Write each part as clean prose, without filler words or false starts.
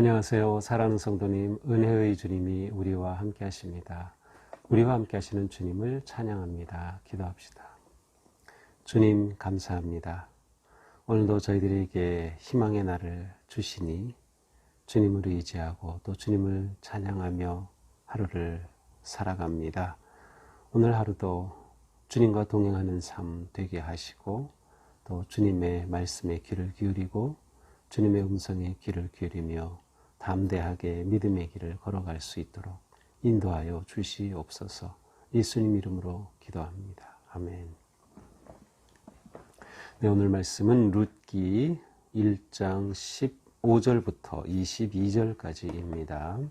안녕하세요. 사랑하는 성도님, 은혜의 주님이 우리와 함께 하십니다. 우리와 함께 하시는 주님을 찬양합니다. 기도합시다. 주님 감사합니다. 오늘도 저희들에게 희망의 날을 주시니 주님을 의지하고 또 주님을 찬양하며 하루를 살아갑니다. 오늘 하루도 주님과 동행하는 삶 되게 하시고 또 주님의 말씀에 귀를 기울이고 주님의 음성에 귀를 기울이며 담대하게 믿음의 길을 걸어갈 수 있도록 인도하여 주시옵소서. 예수님 이름으로 기도합니다. 아멘. 네, 오늘 말씀은 룻기 1장 15절부터 22절까지입니다.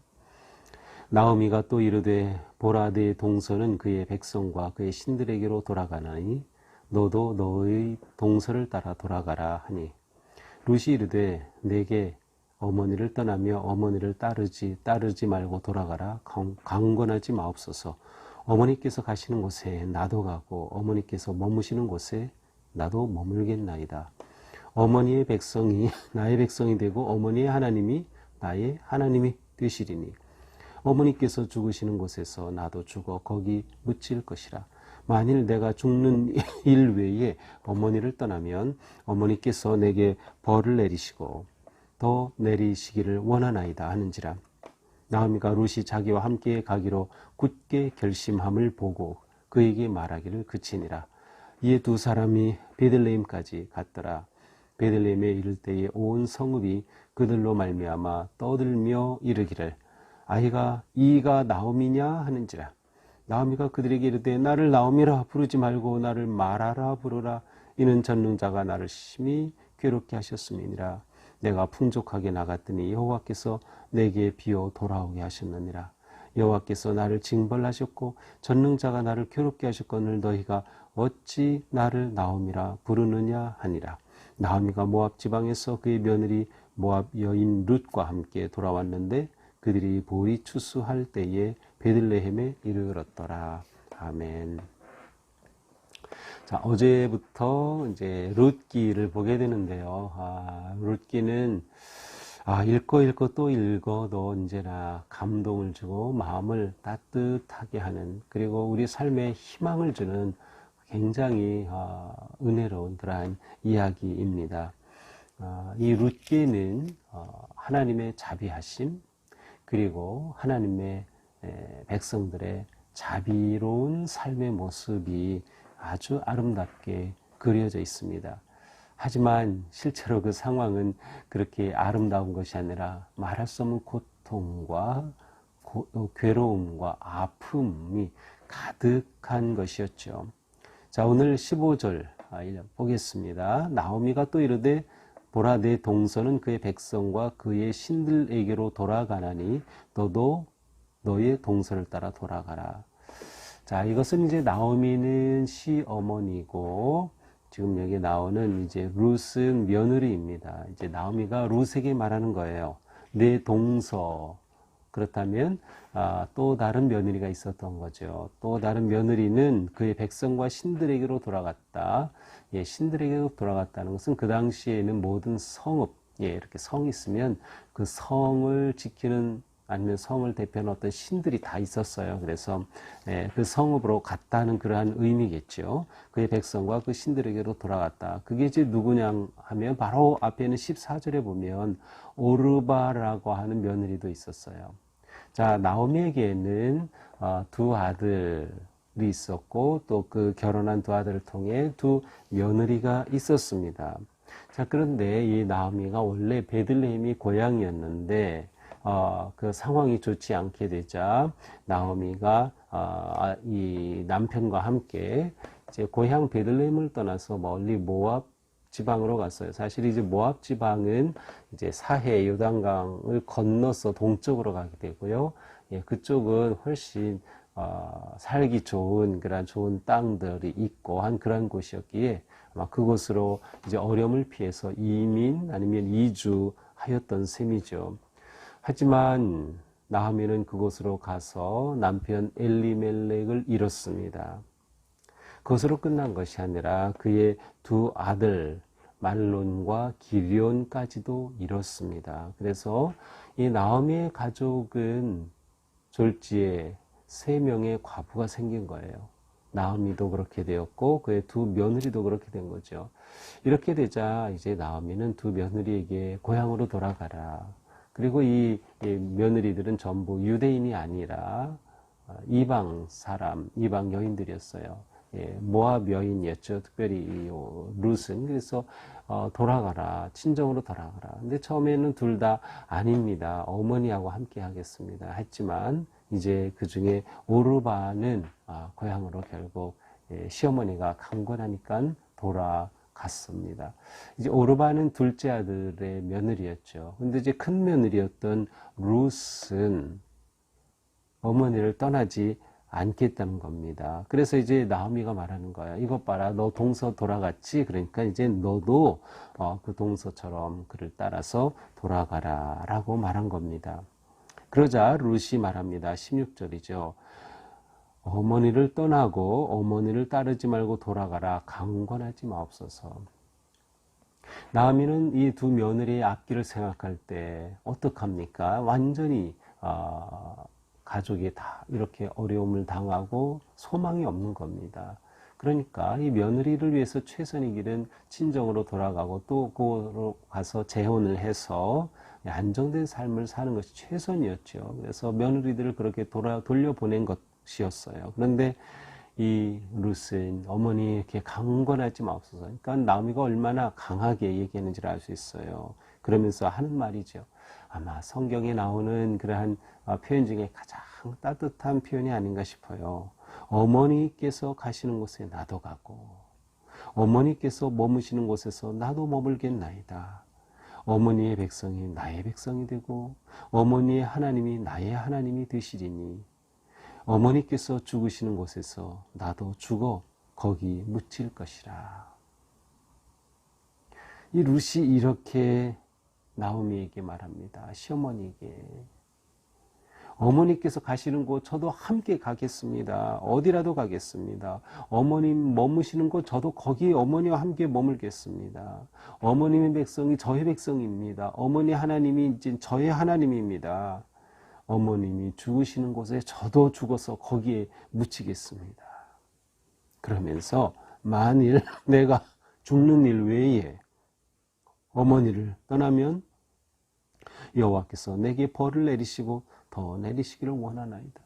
나오미가 또 이르되 보라 내 동서는 그의 백성과 그의 신들에게로 돌아가나니 너도 너의 동서를 따라 돌아가라 하니 룻이 이르되 내게 어머니를 떠나며 어머니를 따르지 말고 돌아가라. 강권하지 마옵소서. 어머니께서 가시는 곳에 나도 가고 어머니께서 머무시는 곳에 나도 머물겠나이다. 어머니의 백성이 나의 백성이 되고 어머니의 하나님이 나의 하나님이 되시리니 어머니께서 죽으시는 곳에서 나도 죽어 거기 묻힐 것이라. 만일 내가 죽는 일 외에 어머니를 떠나면 어머니께서 내게 벌을 내리시고 더 내리시기를 원하나이다 하는지라. 나오미가 룻이 자기와 함께 가기로 굳게 결심함을 보고 그에게 말하기를 그치니라. 이에 두 사람이 베들레헴까지 갔더라. 베들레헴에 이를 때에 온 성읍이 그들로 말미암아 떠들며 이르기를 아이가 이가 나오미냐 하는지라. 나오미가 그들에게 이르되 나를 나오미라 부르지 말고 나를 마라라 부르라. 이는 전능자가 나를 심히 괴롭게 하셨음이니라. 내가 풍족하게 나갔더니 여호와께서 내게 비어 돌아오게 하셨느니라. 여호와께서 나를 징벌하셨고 전능자가 나를 괴롭게 하셨거늘 너희가 어찌 나를 나오미라 부르느냐 하니라. 나오미가 모압 지방에서 그의 며느리 모압 여인 룻과 함께 돌아왔는데 그들이 보리 추수할 때에 베들레헴에 이르렀더라. 아멘. 자, 어제부터 이제 룻기를 보게 되는데요. 룻기는 읽고 또 읽어도 언제나 감동을 주고 마음을 따뜻하게 하는, 그리고 우리 삶에 희망을 주는 굉장히 은혜로운 그러한 이야기입니다. 이 룻기는 하나님의 자비하심, 그리고 하나님의 백성들의 자비로운 삶의 모습이 아주 아름답게 그려져 있습니다. 하지만 실제로 그 상황은 그렇게 아름다운 것이 아니라 말할 수 없는 고통과 괴로움과 아픔이 가득한 것이었죠. 자, 오늘 15절 보겠습니다. 나오미가 또 이르되 보라 내 동서는 그의 백성과 그의 신들에게로 돌아가나니 너도 너의 동서를 따라 돌아가라. 자, 이것은 이제 나오미는 시어머니고 지금 여기 나오는 이제 룻은 며느리입니다. 이제 나오미가 룻에게 말하는 거예요. 내 동서. 그렇다면 또 다른 며느리가 있었던 거죠. 또 다른 며느리는 그의 백성과 신들에게로 돌아갔다. 예, 신들에게로 돌아갔다는 것은 그 당시에는 모든 성읍, 이렇게 성이 있으면 그 성을 지키는 아니면 성을 대표하는 어떤 신들이 다 있었어요. 그래서 그 성읍으로 갔다는 그러한 의미겠죠. 그의 백성과 그 신들에게로 돌아갔다. 그게 이제 누구냐 하면 바로 앞에는 14절에 보면 오르바라고 하는 며느리도 있었어요. 자, 나오미에게는 두 아들이 있었고 또 그 결혼한 두 아들을 통해 두 며느리가 있었습니다. 자, 그런데 이 나오미가 원래 베들레헴이 고향이었는데 그 상황이 좋지 않게 되자 나오미가 이 남편과 함께 이제 고향 베들레헴을 떠나서 멀리 모압 지방으로 갔어요. 사실 이제 모압 지방은 이제 사해 요단강을 건너서 동쪽으로 가게 되고요. 예, 그쪽은 훨씬 살기 좋은 그런 좋은 땅들이 있고 한 그런 곳이었기에 아마 그곳으로 이제 어려움을 피해서 이민 아니면 이주하였던 셈이죠. 하지만 나오미는 그곳으로 가서 남편 엘리멜렉을 잃었습니다. 그것으로 끝난 것이 아니라 그의 두 아들 말론과 기럨까지도 잃었습니다. 그래서 이 나오미의 가족은 졸지에 3명의 과부가 생긴 거예요. 나오미도 그렇게 되었고 그의 두 며느리도 그렇게 된 거죠. 이렇게 되자 이제 나오미는 두 며느리에게 고향으로 돌아가라. 그리고 이 며느리들은 전부 유대인이 아니라 이방 사람, 이방 여인들이었어요. 모압 여인이었죠. 특별히 이 룻은. 그래서 돌아가라, 친정으로 돌아가라. 근데 처음에는 둘 다 아닙니다. 어머니하고 함께 하겠습니다. 했지만 이제 그 중에 오르바는 고향으로 결국 시어머니가 강권하니까 돌아갔습니다. 이제 오르바는 둘째 아들의 며느리였죠. 근데 이제 큰 며느리였던 룻은 어머니를 떠나지 않겠다는 겁니다. 그래서 이제 나오미가 말하는 거야. 이것 봐라, 너 동서 돌아갔지? 그러니까 이제 너도 그 동서처럼 그를 따라서 돌아가라 라고 말한 겁니다. 그러자 룻이 말합니다. 16절이죠. 어머니를 떠나고 어머니를 따르지 말고 돌아가라. 강권하지 마옵소서. 나오미는 이 두 며느리의 앞길을 생각할 때 어떡합니까? 완전히 가족이 다 이렇게 어려움을 당하고 소망이 없는 겁니다. 그러니까 이 며느리를 위해서 최선의 길은 친정으로 돌아가고 또 그로 가서 재혼을 해서 안정된 삶을 사는 것이 최선이었죠. 그래서 며느리들을 그렇게 돌려보낸 것이었어요. 그런데 이 룻은 어머니 이렇게 강권하지 마옵소서. 그러니까 나오미가 얼마나 강하게 얘기했는지를 알 수 있어요. 그러면서 하는 말이죠. 아마 성경에 나오는 그러한 표현 중에 가장 따뜻한 표현이 아닌가 싶어요. 어머니께서 가시는 곳에 나도 가고 어머니께서 머무시는 곳에서 나도 머물겠나이다. 어머니의 백성이 나의 백성이 되고 어머니의 하나님이 나의 하나님이 되시리니 어머니께서 죽으시는 곳에서 나도 죽어 거기 묻힐 것이라. 이 룻이 이렇게 나오미에게 말합니다. 시어머니에게. 어머니께서 가시는 곳 저도 함께 가겠습니다. 어디라도 가겠습니다. 어머님 머무시는 곳 저도 거기 어머니와 함께 머물겠습니다. 어머님의 백성이 저의 백성입니다. 어머니 하나님이 이제 저의 하나님입니다. 어머님이 죽으시는 곳에 저도 죽어서 거기에 묻히겠습니다. 그러면서 만일 내가 죽는 일 외에 어머니를 떠나면 여호와께서 내게 벌을 내리시고 더 내리시기를 원하나이다.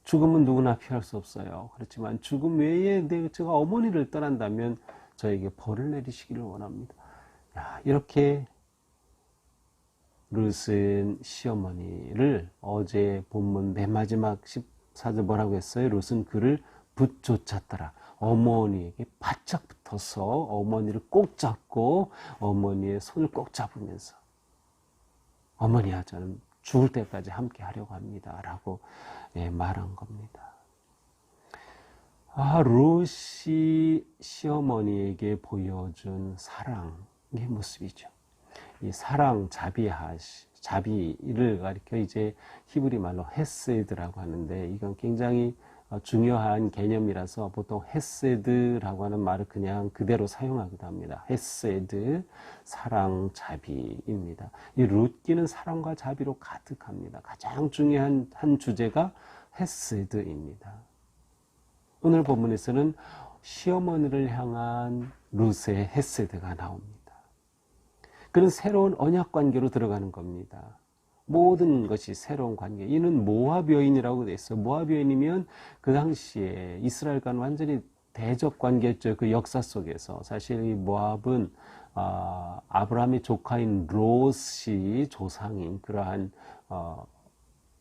죽음은 누구나 피할 수 없어요. 그렇지만 죽음 외에 제가 어머니를 떠난다면 저에게 벌을 내리시기를 원합니다. 이렇게 룻은 시어머니를 어제 본문 맨 마지막 14절 뭐라고 했어요? 룻은 그를 붙쫓았더라. 어머니에게 바짝 붙어서 어머니를 꼭 잡고 어머니의 손을 꼭 잡으면서 어머니와 저는 죽을 때까지 함께 하려고 합니다. 라고 말한 겁니다. 룻이 시어머니에게 보여준 사랑의 모습이죠. 이 사랑 자비를 가리켜 이제 히브리 말로 헤세드라고 하는데 이건 굉장히 중요한 개념이라서 보통 헤세드라고 하는 말을 그냥 그대로 사용하기도 합니다. 헤세드, 사랑, 자비입니다. 이 룻기는 사랑과 자비로 가득합니다. 가장 중요한 한 주제가 헤세드입니다. 오늘 본문에서는 시어머니를 향한 룻의 헤세드가 나옵니다. 그는 새로운 언약 관계로 들어가는 겁니다. 모든 것이 새로운 관계. 이는 모압 여인이라고 돼 있어요. 모압 여인이면 그 당시에 이스라엘과는 완전히 대적 관계였죠. 그 역사 속에서. 사실 이 모압은 아브라함의 조카인 롯이 조상인 그러한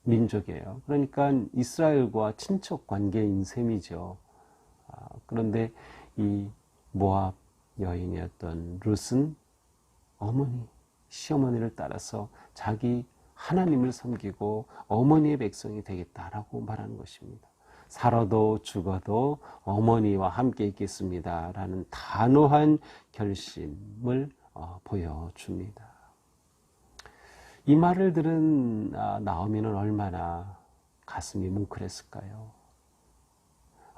민족이에요. 그러니까 이스라엘과 친척 관계인 셈이죠. 그런데 이 모압 여인이었던 룻은 시어머니를 따라서 자기 하나님을 섬기고 어머니의 백성이 되겠다라고 말하는 것입니다. 살아도 죽어도 어머니와 함께 있겠습니다. 라는 단호한 결심을 보여줍니다. 이 말을 들은 나오미는 얼마나 가슴이 뭉클했을까요?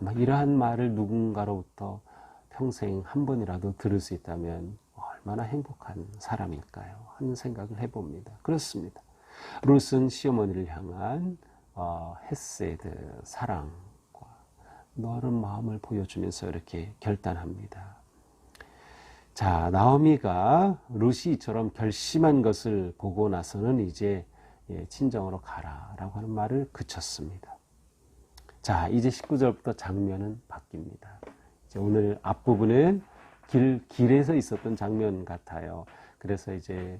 아마 이러한 말을 누군가로부터 평생 한 번이라도 들을 수 있다면 얼마나 행복한 사람일까요? 하는 생각을 해봅니다. 그렇습니다. 룻은 시어머니를 향한 헤세드, 사랑과 너른 마음을 보여주면서 이렇게 결단합니다. 자, 나오미가 룻이 이처럼 결심한 것을 보고 나서는 이제 친정으로 가라라고 하는 말을 그쳤습니다. 자, 이제 19절부터 장면은 바뀝니다. 이제 오늘 앞부분은 길에서 있었던 장면 같아요. 그래서 이제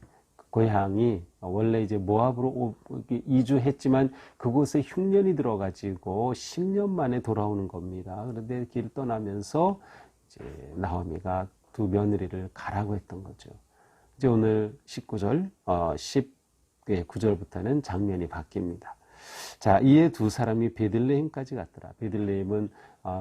고향이 원래 이제 모압으로 이주했지만 그곳에 흉년이 들어가지고 10년 만에 돌아오는 겁니다. 그런데 길을 떠나면서 이제 나오미가 두 며느리를 가라고 했던 거죠. 이제 오늘 19절, 19절부터는 장면이 바뀝니다. 자, 이에 두 사람이 베들레헴까지 갔더라. 베들레헴은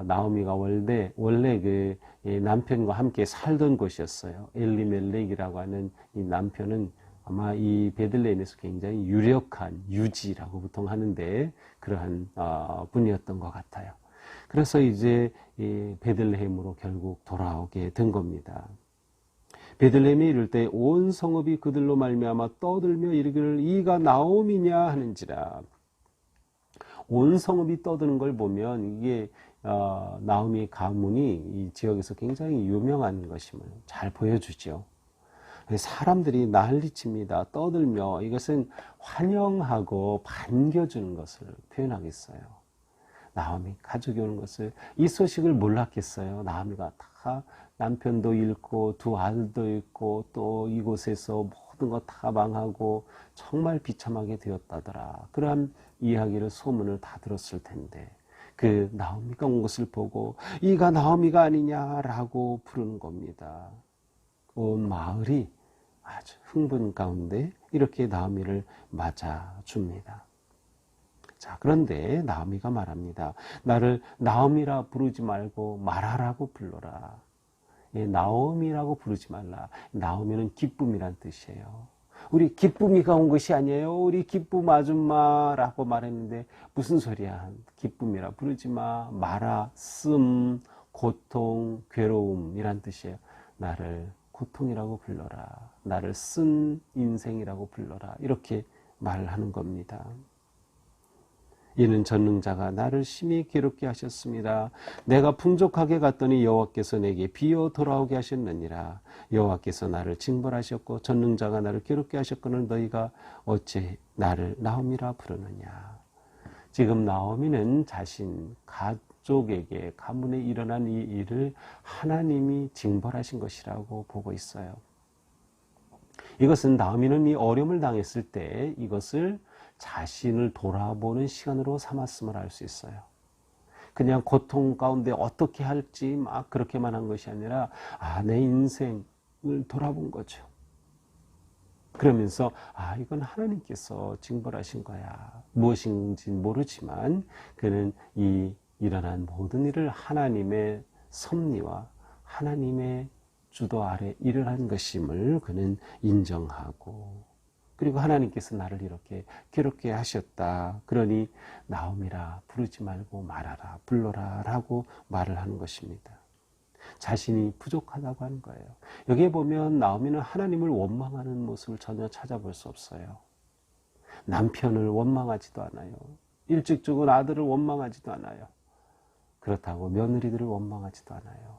나오미가 원래 그 남편과 함께 살던 곳이었어요. 엘리멜렉이라고 하는 이 남편은 아마 이 베들레헴에서 굉장히 유력한 유지라고 보통 하는데 그러한 분이었던 것 같아요. 그래서 이제 이 베들레헴으로 결국 돌아오게 된 겁니다. 베들레헴에 이를 때 온 성읍이 그들로 말미암아 떠들며 이르기를 이가 나오미냐 하는지라. 온 성읍이 떠드는 걸 보면 이게 나오미의 가문이 이 지역에서 굉장히 유명한 것임을 잘 보여주죠. 사람들이 난리칩니다. 떠들며 이것은 환영하고 반겨주는 것을 표현하겠어요. 나오미 가족이 오는 것을 이 소식을 몰랐겠어요. 나오미가 다 남편도 잃고 두 아들도 잃고 또 이곳에서 모든 것 다 망하고 정말 비참하게 되었다더라. 그러한 이야기를 소문을 다 들었을 텐데 그 나오미가 온 것을 보고 이가 나오미가 아니냐라고 부르는 겁니다. 온 마을이 아주 흥분 가운데 이렇게 나오미를 맞아줍니다. 자, 그런데 나오미가 말합니다. 나를 나오미라 부르지 말고 마라라고 불러라. 나오미라고 부르지 말라. 나오미는 기쁨이란 뜻이에요. 우리 기쁨이가 온 것이 아니에요. 우리 기쁨 아줌마라고 말했는데 무슨 소리야. 기쁨이라 부르지 마. 마라, 씀, 고통, 괴로움이란 뜻이에요. 나를 고통이라고 불러라. 나를 쓴 인생이라고 불러라. 이렇게 말하는 겁니다. 이는 전능자가 나를 심히 괴롭게 하셨습니다. 내가 풍족하게 갔더니 여호와께서 내게 비어 돌아오게 하셨느니라. 여호와께서 나를 징벌하셨고 전능자가 나를 괴롭게 하셨거늘 너희가 어찌 나를 나오미라 부르느냐. 지금 나오미는 자신 가족에게 가문에 일어난 이 일을 하나님이 징벌하신 것이라고 보고 있어요. 이것은 나오미는 이 어려움을 당했을 때 이것을 자신을 돌아보는 시간으로 삼았음을 알 수 있어요. 그냥 고통 가운데 어떻게 할지 막 그렇게만 한 것이 아니라 내 인생을 돌아본 거죠. 그러면서 이건 하나님께서 징벌하신 거야. 무엇인지 모르지만 그는 이 일어난 모든 일을 하나님의 섭리와 하나님의 주도 아래 일을 한 것임을 그는 인정하고 그리고 하나님께서 나를 이렇게 괴롭게 하셨다. 그러니 나오미라 부르지 말고 말하라 불러라 라고 말을 하는 것입니다. 자신이 부족하다고 하는 거예요. 여기에 보면 나오미는 하나님을 원망하는 모습을 전혀 찾아볼 수 없어요. 남편을 원망하지도 않아요. 일찍 죽은 아들을 원망하지도 않아요. 그렇다고 며느리들을 원망하지도 않아요.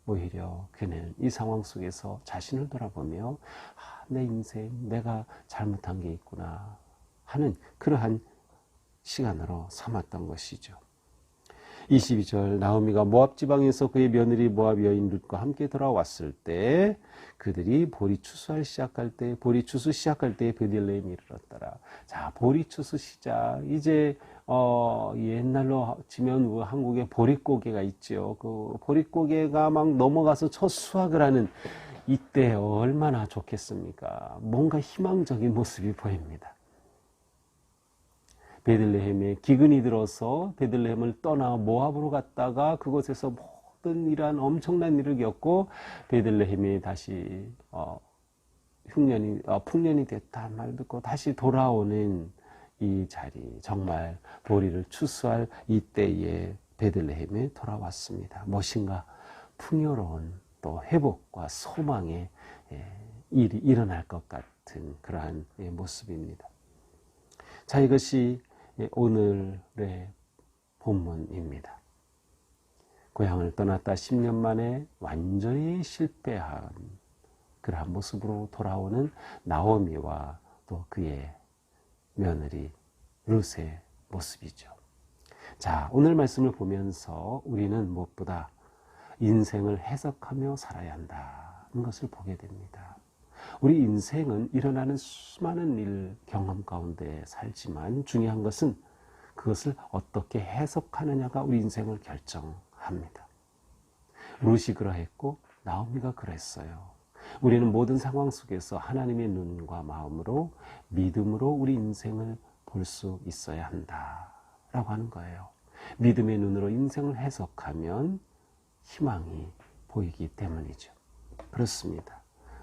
오히려 그는 이 상황 속에서 자신을 돌아보며 내 인생 내가 잘못한 게 있구나 하는 그러한 시간으로 삼았던 것이죠. 22절 나오미가 모압 지방에서 그의 며느리 모압 여인 룻과 함께 돌아왔을 때 그들이 보리 추수 시작할 때 베들레헴에 이르렀더라. 자, 보리 추수 시작. 이제 옛날로 치면 한국에 보릿고개가 있죠. 그 보릿고개가 막 넘어가서 첫 수확을 하는 이때 얼마나 좋겠습니까? 뭔가 희망적인 모습이 보입니다. 베들레헴에 기근이 들어서 베들레헴을 떠나 모압으로 갔다가 그곳에서 모든 이러한 엄청난 일을 겪고 베들레헴이 다시 풍년이 됐다 말 듣고 다시 돌아오는 이 자리, 정말 보리를 추수할 이때에 베들레헴에 돌아왔습니다. 무엇인가 풍요로운 또 회복과 소망의 일이 일어날 것 같은 그러한 모습입니다. 자, 이것이 오늘의 본문입니다. 고향을 떠났다 10년 만에 완전히 실패한 그러한 모습으로 돌아오는 나오미와 또 그의 며느리 룻의 모습이죠. 자, 오늘 말씀을 보면서 우리는 무엇보다 인생을 해석하며 살아야 한다는 것을 보게 됩니다. 우리 인생은 일어나는 수많은 일, 경험 가운데 살지만 중요한 것은 그것을 어떻게 해석하느냐가 우리 인생을 결정합니다. 룻이 그러했고 나오미가 그랬어요. 우리는 모든 상황 속에서 하나님의 눈과 마음으로 믿음으로 우리 인생을 볼 수 있어야 한다라고 하는 거예요. 믿음의 눈으로 인생을 해석하면 희망이 보이기 때문이죠. 그렇습니다.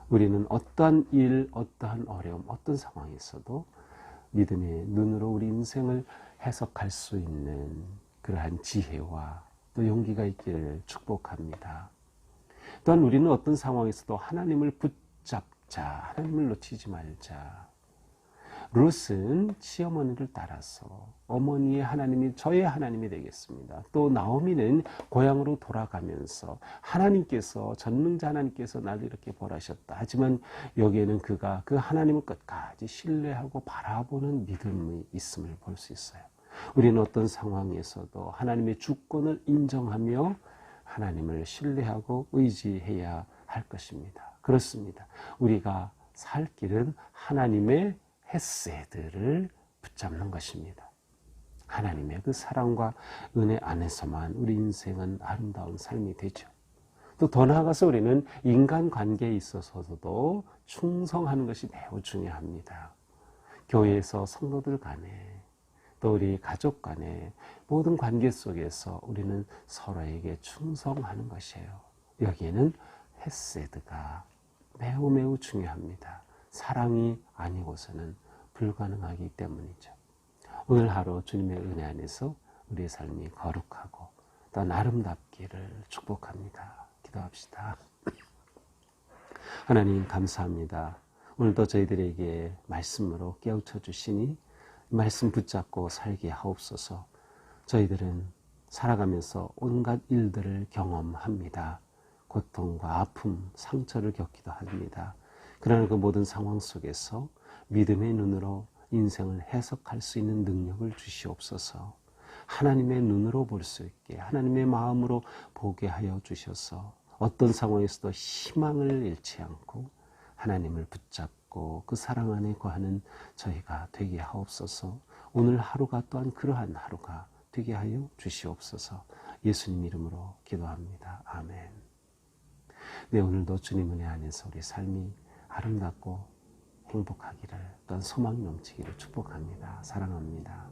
우리는 어떠한 일, 어떠한 어려움, 어떤 상황이 있어도 믿음의 눈으로 우리 인생을 해석할 수 있는 그러한 지혜와 또 용기가 있기를 축복합니다. 또한 우리는 어떤 상황에서도 하나님을 붙잡자, 하나님을 놓치지 말자. 룻은 시어머니를 따라서 어머니의 하나님이 저의 하나님이 되겠습니다. 또 나오미는 고향으로 돌아가면서 하나님께서, 전능자 하나님께서 나를 이렇게 벌하셨다. 하지만 여기에는 그가 그 하나님을 끝까지 신뢰하고 바라보는 믿음이 있음을 볼 수 있어요. 우리는 어떤 상황에서도 하나님의 주권을 인정하며 하나님을 신뢰하고 의지해야 할 것입니다. 그렇습니다. 우리가 살 길은 하나님의 헤세드를 붙잡는 것입니다. 하나님의 그 사랑과 은혜 안에서만 우리 인생은 아름다운 삶이 되죠. 또 더 나아가서 우리는 인간관계에 있어서도 충성하는 것이 매우 중요합니다. 교회에서 성도들 간에 또 우리 가족 간에 모든 관계 속에서 우리는 서로에게 충성하는 것이에요. 여기에는 헤세드가 매우 중요합니다. 사랑이 아니고서는 불가능하기 때문이죠. 오늘 하루 주님의 은혜 안에서 우리의 삶이 거룩하고 또 아름답기를 축복합니다. 기도합시다. 하나님 감사합니다. 오늘도 저희들에게 말씀으로 깨우쳐 주시니 말씀 붙잡고 살게 하옵소서. 저희들은 살아가면서 온갖 일들을 경험합니다. 고통과 아픔, 상처를 겪기도 합니다. 그러나 그 모든 상황 속에서 믿음의 눈으로 인생을 해석할 수 있는 능력을 주시옵소서. 하나님의 눈으로 볼 수 있게, 하나님의 마음으로 보게 하여 주셔서 어떤 상황에서도 희망을 잃지 않고 하나님을 붙잡고 그 사랑 안에 거하는 저희가 되게 하옵소서. 오늘 하루가 또한 그러한 하루가 되게 하여 주시옵소서. 예수님 이름으로 기도합니다. 아멘. 네, 오늘도 주님 은혜 안에서 우리 삶이 아름답고 행복하기를, 또한 소망이 넘치기를 축복합니다. 사랑합니다.